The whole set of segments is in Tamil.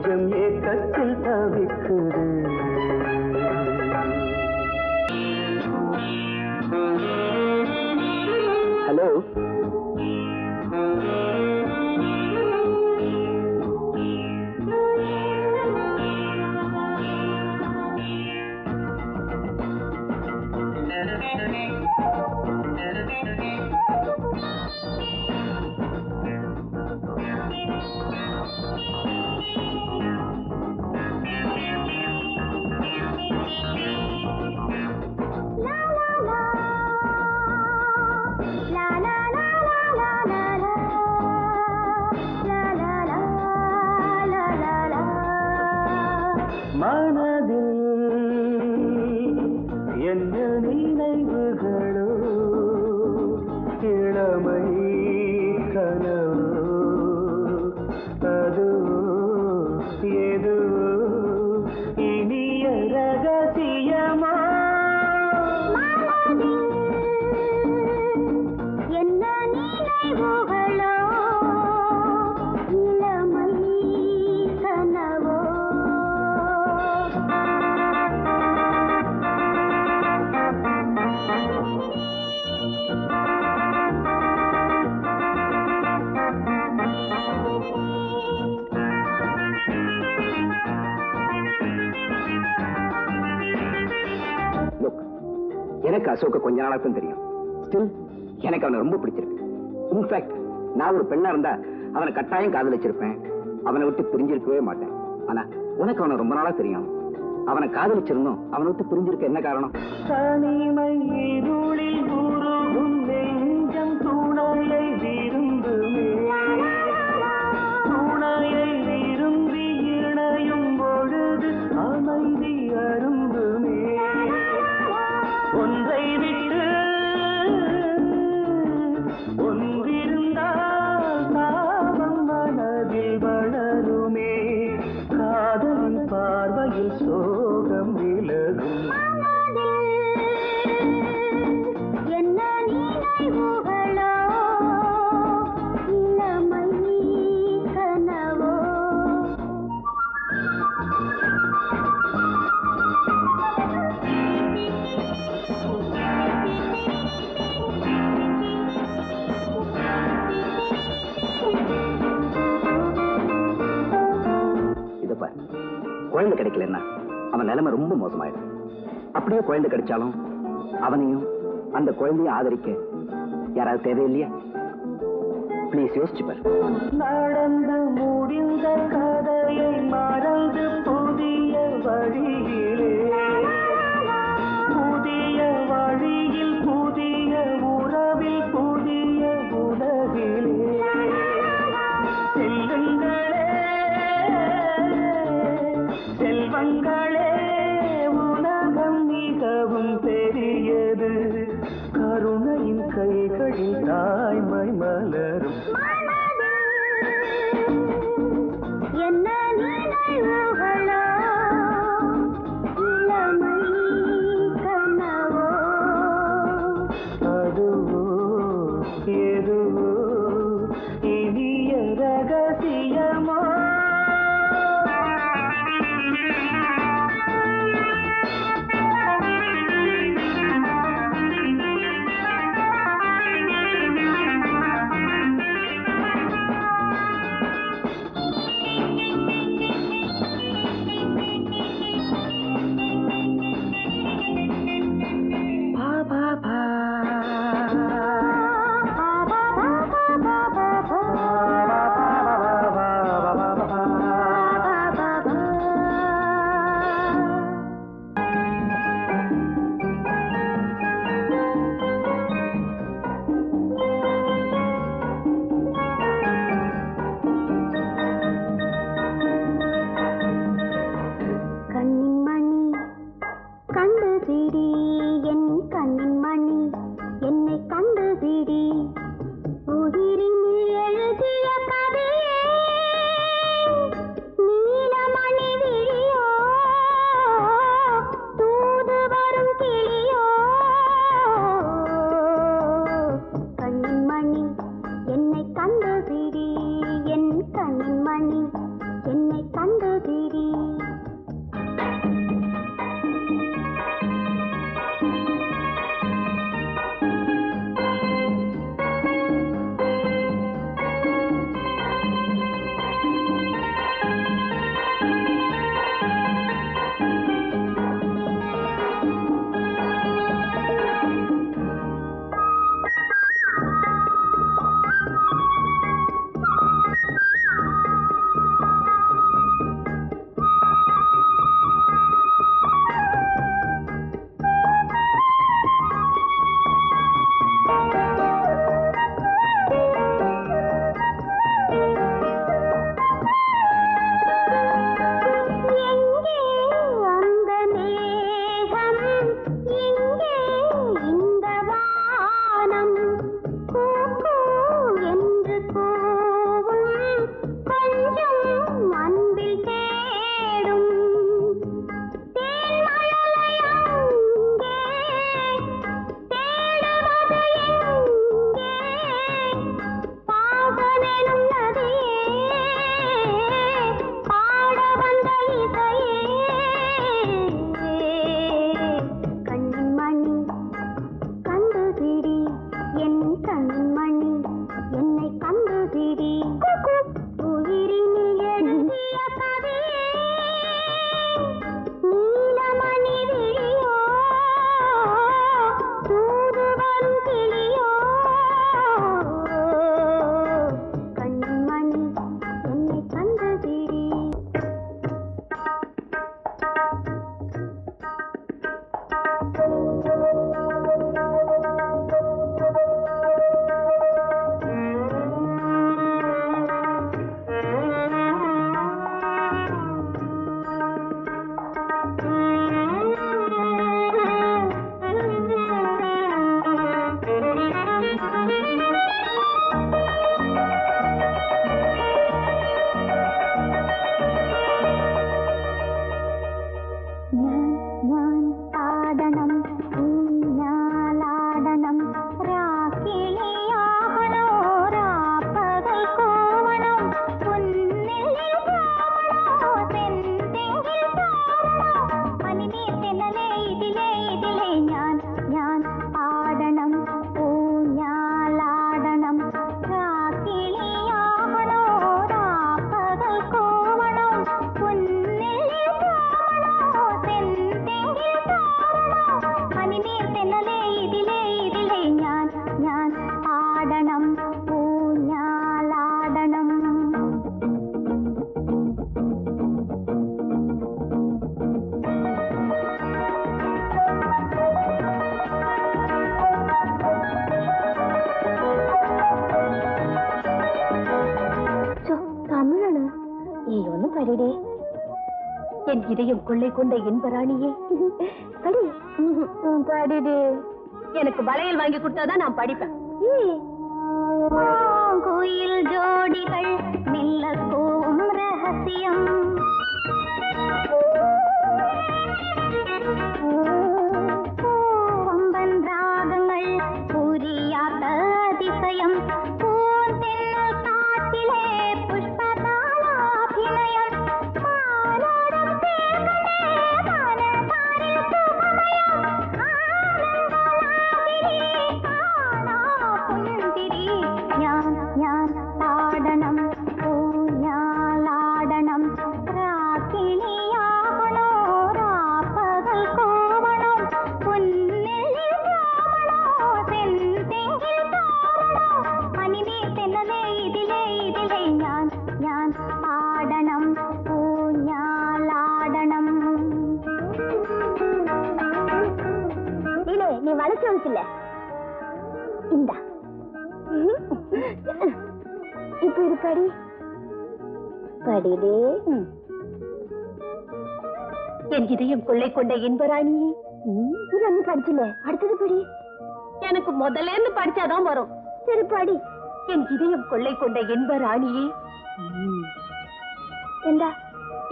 ஏக்கத்தில் தவிக்குது. எனக்கு அசோக கொஞ்ச நாளாக தெரியும். ஸ்டில் எனக்கு அவனை ரொம்ப பிடிச்சிருக்கு. இன்ஃபேக்ட் நான் ஒரு பெண்ணா இருந்தா அவனை கட்டாயம் காதலிச்சிருப்பேன். அவனை விட்டு பிரிஞ்சிருக்கவே மாட்டேன். ஆனா உனக்கு அவனை ரொம்ப நாளா தெரியும். அவனை காதலிச்சிருந்தோம். அவனை விட்டு பிரிஞ்சிருக்க என்ன காரணம்? தனிமை இருளில் உருகும் நெஞ்சம் துணையை விரும்புமே. துணையை விரும்பி இணையும் பொழுது அமைதி அரும்புமே. ஒன்றை விட்டு ஒன்றிருந்தால் தாபம் மனதில் வளருமே. காதலின் பார்வையில் சோகம் விலகும். என்ன நினைவுகளோ கிடைக்கலன்னா அவன் நிலைமை ரொம்ப மோசமாயிடும். அப்படியே குழந்தை கிடைச்சாலும் அவனையும் அந்த குழந்தையும் ஆதரிக்க யாராவது தேவையில்லையா? ப்ளீஸ் யோசிச்சு பாரு. நடந்து முடிந்த கதையை மறந்து புதிய வழியிலே, புதிய வழியில் புதிய உறவில் புதிய உலகிலே செல்லுங்களே செல்வங்களே, உலகம் மிகவும் பெரியது, கருணையின் கைகளில் தாய்மை மலரும். என்ன நினைவுகளோ, இளமை கனவோ, அதுவோ எதுவோ இனிய ரகசியமோ. கண்ணின் மணி கண்டு பிடி, என் கண்ணின் மணி என்னை கண்டு பிடி, உயிரின் எழுதிய கதையே நீலமணி விழியோ, தூது வரும் கிளியோ. கண்ணின் மணி என்னை கண்டு பிடி, என் கண்ணின் மணி என்னை கண்டு பிடி. என் இதயம் கொள்ளை கொண்ட இன்பராணியே படி. படிடு. எனக்கு வளையல் வாங்கி கொடுத்தாதான் நான் படிப்பேன். கோயில் ஜோடிகள் மெல்ல கோவும் ரகசியம். பூவம்பன் ராகங்கள் புரியாத அதிசயம். பூந்தென்னல் காட்டிலே புஷ்பதாளாபிநயம். மாலோடும் தேர்களே மனதாரில் சுகமயம். ஆனந்தலாகிரி காணா புந்திரி. ஞான் பாடனம் பூஞாலாடனம். ராக்கினியாகனோ ராப்பகல் கோவணம். புன்னெல்லில் ராமனோ செந்தெங்கில் தாரணோ. மணிநீர் தென்னலே இதிலே இதிலே ஞான் பாடனம் பூஞாலாடனம். நீ வளைச்சு வச்சுல இந்த இப்ப இது படி. படிடே. என் இதயம் கொள்ளை கொண்ட இன்பராணியே. இது ஒண்ணு படிச்சுல, அடுத்தது படி. எனக்கு முதல்ல இருந்து படிச்சாதான் வரும். சரி படி. என் இதயம் கொள்ளை கொண்ட இன்பராணியே. என்ன?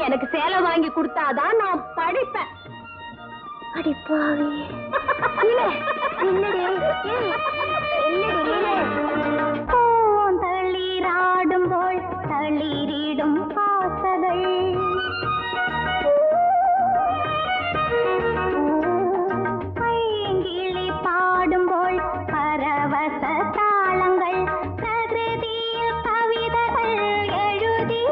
எனக்கு சேலை வாங்கி கொடுத்தாதான் நான் படிப்பேன். அடிப்பாவி. தளிராடும் போல் தளிரிடும் பாசகள். பைங்கிளி பாடும் போல் பரவச தாளங்கள். பிரகிருதியில் கவிதைகள் எழுதிய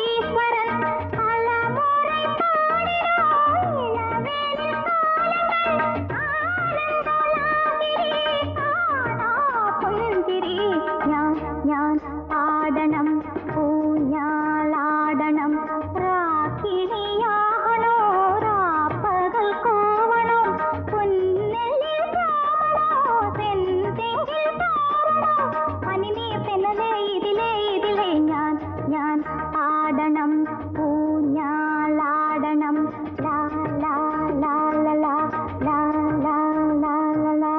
ஈஸ்வரன். பலமுறை பாடினோம் இளவேனில் காலங்கள். ஆனந்தலாகிரி காணா புந்திரி. ஞான் பாடனம் பூஞாலாடனம். ராக்கினியாகனோ ராப்பகல் கோவணம். புன்னெல்லில் ராமனோ செந்தெங்கில் தாரணோ. மணிநீர் தென்னலே இதிலே இதிலே ஞான் பாடனம் பூஞாலாடனம். லா லா லா லா லா லா லா லா லா.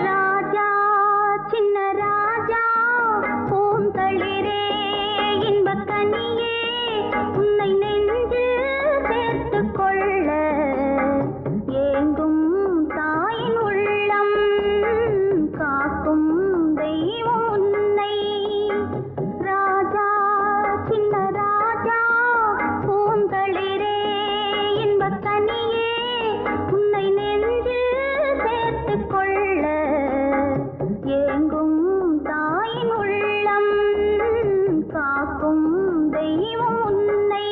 ராஜா சின்ன ராஜா பூந்தளிரே இன்பக்கனியே. உன்னை நெஞ்சில் சேர்த்துக் கொள்ள ஏங்கும் தாயின் உள்ளம். காக்கும் தெய்வம் உன்னை. ராஜா சின்ன ராஜா பூந்தளிரே இன்பக்கனியே. உன்னை நெஞ்சில் சேர்த்துக் கொள்ள ஏங்கும் தாயின் உள்ளம். காக்கும் தெய்வம் உன்னை.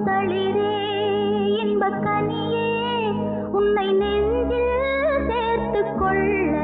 பூந்தளிரே இன்பக்கனியே உன்னை நெஞ்சில் சேர்த்துக் கொள்ள